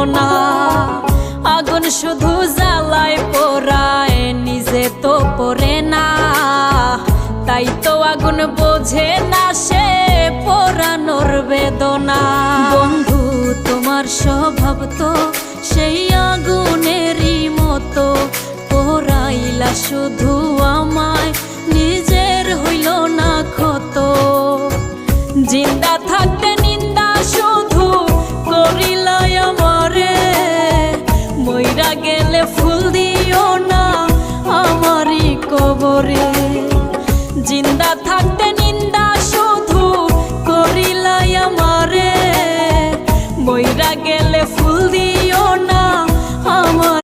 বেদনা। আগুন শুধু জ্বালায় পোড়ায়, নিজে তো পড়ে না, তাই তো আগুন বোঝে না সে পোড়ানোর বেদনা। বন্ধু তোমার স্বভাব তো সেই আগুনেরই মতো, পোড়াইলা শুধু আমায়, নিজের হইল না ক্ষত। জিন্দা থাকতে নিন্দা শুধু করিলাই আমারে, মইরা গেলে ফুল দিও না আমারই কবরে। জিন্দা থাকতে নিন্দা